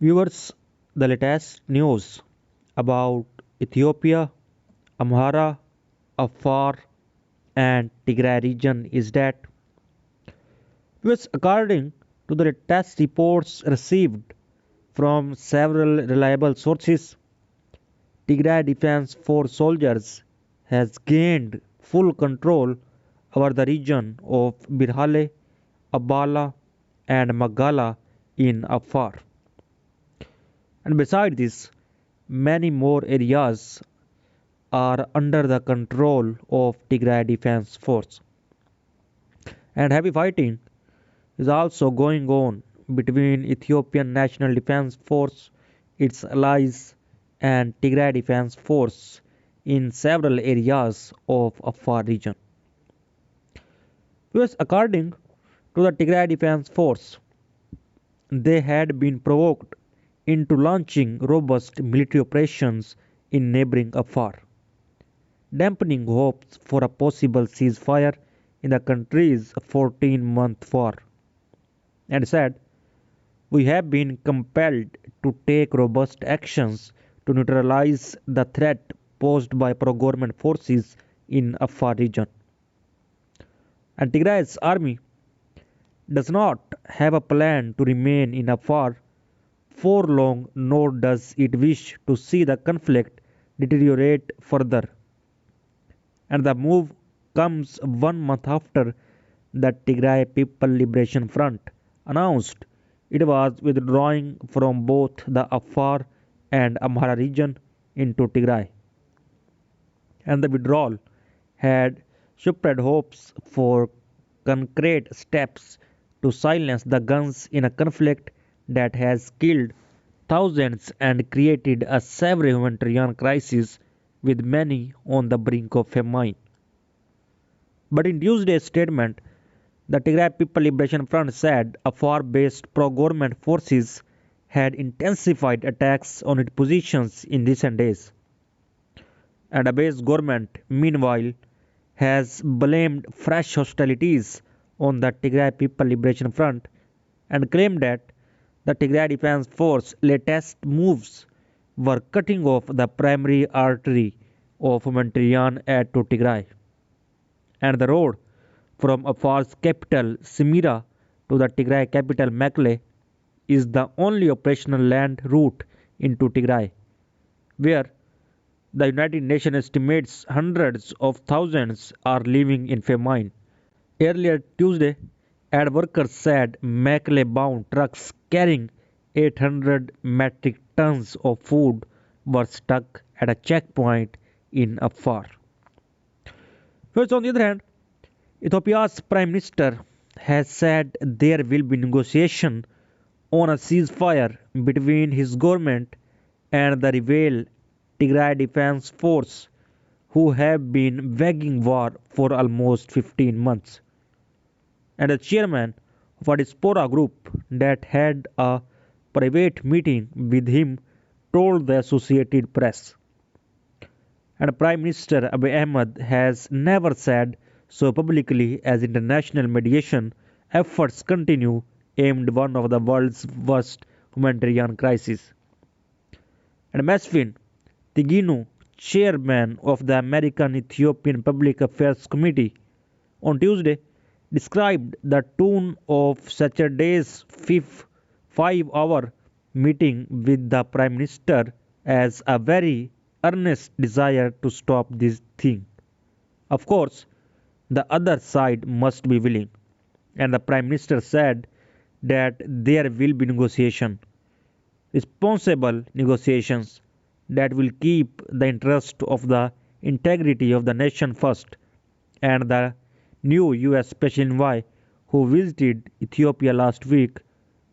Viewers, the latest news about Ethiopia, Amhara, Afar, and Tigray region is that, viewers, according to the latest reports received from several reliable sources, Tigray Defense Force soldiers has gained full control over the region of Birhale, Abala, and Magala in Afar. And beside this, many more areas are under the control of Tigray Defense Force. And heavy fighting is also going on between Ethiopian National Defense Force, its allies, and Tigray Defense Force in several areas of Afar region. Because according to the Tigray Defense Force, they had been provoked into launching robust military operations in neighboring Afar, dampening hopes for a possible ceasefire in the country's 14-month war, and said, "We have been compelled to take robust actions to neutralize the threat posed by pro-government forces in Afar region." And Tigray's army does not have a plan to remain in Afar for long, nor does it wish to see the conflict deteriorate further. And the move comes 1 month after the Tigray People Liberation Front announced it was withdrawing from both the Afar and Amhara region into Tigray. And the withdrawal had spread hopes for concrete steps to silence the guns in a conflict that has killed thousands and created a severe humanitarian crisis with many on the brink of famine. But in Tuesday's statement, the Tigray People Liberation Front said Afar-based pro-government forces had intensified attacks on its positions in recent days. And Abiy's government, meanwhile, has blamed fresh hostilities on the Tigray People Liberation Front and claimed that the Tigray Defense Force latest moves were cutting off the primary artery of humanitarian aid to Tigray. And the road from Afar's capital Simira to the Tigray capital Mekelle is the only operational land route into Tigray, where the United Nations estimates hundreds of thousands are living in famine. Earlier Tuesday, aid workers said Mekelle-bound trucks carrying 800 metric tons of food were stuck at a checkpoint in Afar. First, on the other hand, Ethiopia's Prime Minister has said there will be negotiation on a ceasefire between his government and the rebel Tigray Defense Force, who have been waging war for almost 15 months. And the chairman of a diaspora group that had a private meeting with him told the Associated Press. And Prime Minister Abiy Ahmad has never said so publicly as international mediation efforts continue aimed one of the world's worst humanitarian crises. And Mesfin Tiginu, chairman of the American Ethiopian Public Affairs Committee, on Tuesday described the tone of Saturday's 5-hour meeting with the Prime Minister as a very earnest desire to stop this thing. Of course, the other side must be willing, and the Prime Minister said that there will be negotiation, responsible negotiations that will keep the interest of the integrity of the nation first. And the new US Special Envoy who visited Ethiopia last week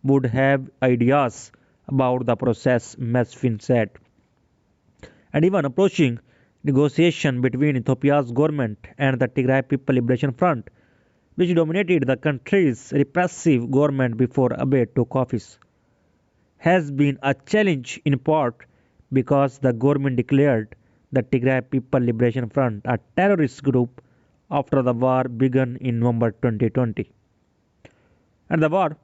would have ideas about the process, Mesfin said. And even approaching negotiation between Ethiopia's government and the Tigray People Liberation Front, which dominated the country's repressive government before Abiy took office, has been a challenge in part because the government declared the Tigray People Liberation Front a terrorist group after the war began in November 2020. And the war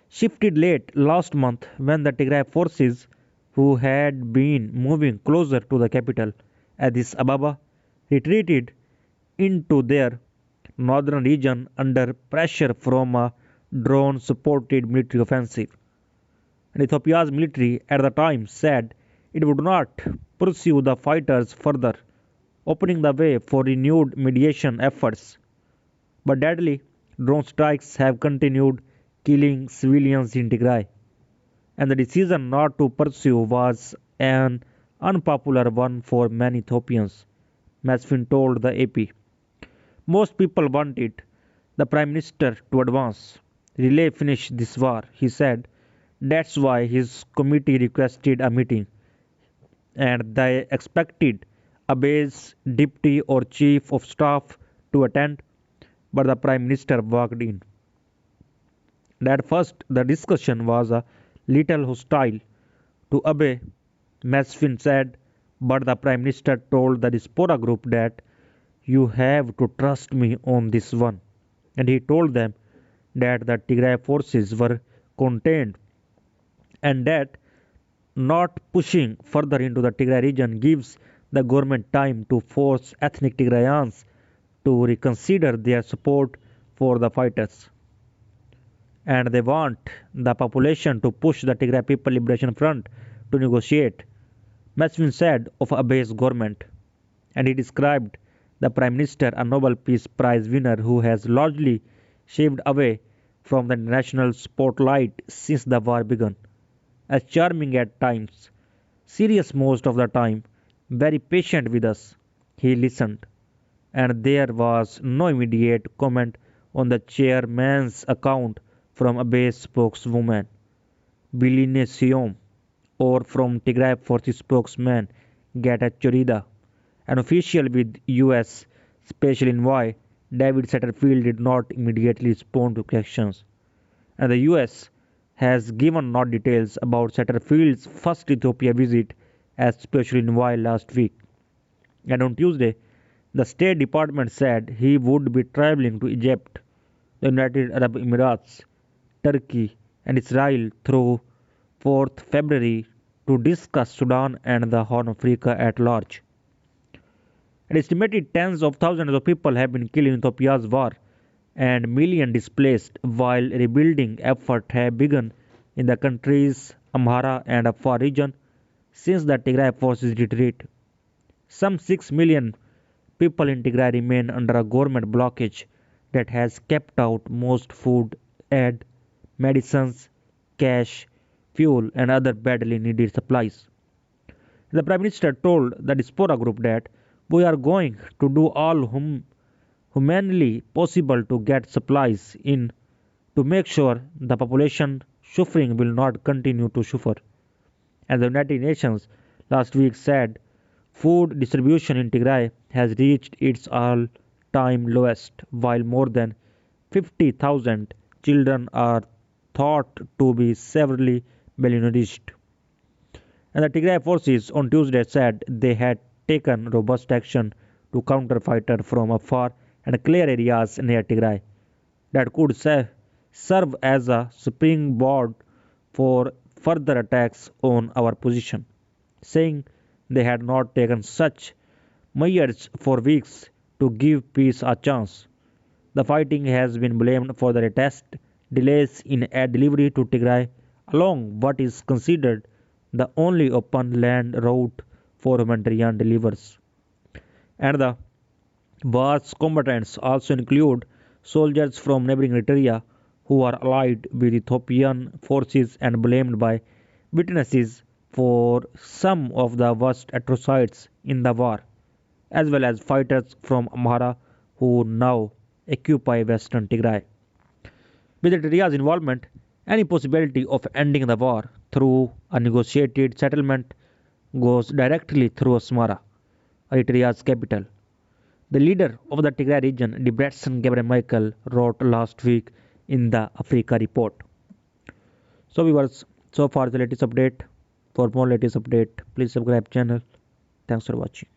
shifted late last month when the Tigray forces, who had been moving closer to the capital, Addis Ababa, retreated into their northern region under pressure from a drone supported military offensive. And Ethiopia's military at the time said it would not pursue the fighters further, opening the way for renewed mediation efforts. But deadly drone strikes have continued killing civilians in Tigray, and the decision not to pursue was an unpopular one for many Ethiopians, Masfin told the AP. Most people wanted the Prime Minister to advance, really finish this war, he said. That's why his committee requested a meeting, and they expected Abiy's deputy or chief of staff to attend, but the Prime Minister walked in. At first, the discussion was a little hostile to Abiy, Masfin said, but the Prime Minister told the diaspora group that you have to trust me on this one. And he told them that the Tigray forces were contained and that not pushing further into the Tigray region gives the government time to force ethnic Tigrayans to reconsider their support for the fighters. And they want the population to push the Tigray People Liberation Front to negotiate, Masvin said of Abiy's government. And he described the Prime Minister a Nobel Peace Prize winner who has largely shaved away from the international spotlight since the war began, as charming at times, serious most of the time, very patient with us. He listened, and there was no immediate comment on the chairman's account from Abiy's spokeswoman, Biline Siom, or from Tigray Forces spokesman Geta Chorida. An official with US Special Envoy David Satterfield did not immediately respond to questions, and the US has given no details about Satterfield's first Ethiopia visit as Special Envoy last week. And on Tuesday, the State Department said he would be traveling to Egypt, the United Arab Emirates, Turkey, and Israel through 4th February to discuss Sudan and the Horn of Africa at large. An estimated tens of thousands of people have been killed in Ethiopia's war and millions displaced, while rebuilding efforts have begun in the country's Amhara and Afar region since the Tigray forces retreat. Some 6 million people in Tigray remain under a government blockage that has kept out most food aid, medicines, cash, fuel, and other badly needed supplies. The Prime Minister told the diaspora group that we are going to do all humanly possible to get supplies in to make sure the population suffering will not continue to suffer. And the United Nations last week said food distribution in Tigray has reached its all-time lowest, while more than 50,000 children are thought to be severely malnourished. And the Tigray forces on Tuesday said they had taken robust action to counter fighters from afar and clear areas near Tigray that could serve as a springboard for further attacks on our position, saying they had not taken such measures for weeks to give peace a chance. The fighting has been blamed for the latest delays in aid delivery to Tigray along what is considered the only open land route for humanitarian deliveries. And the war's combatants also include soldiers from neighboring Eritrea who are allied with Ethiopian forces and blamed by witnesses for some of the worst atrocities in the war, as well as fighters from Amhara who now occupy western Tigray. With Eritrea's involvement, any possibility of ending the war through a negotiated settlement goes directly through Asmara, Eritrea's capital. The leader of the Tigray region, Debretsion Gebremichael, wrote last week in the Africa report. So viewers, so far the latest update. For more latest update, please subscribe channel. Thanks for watching.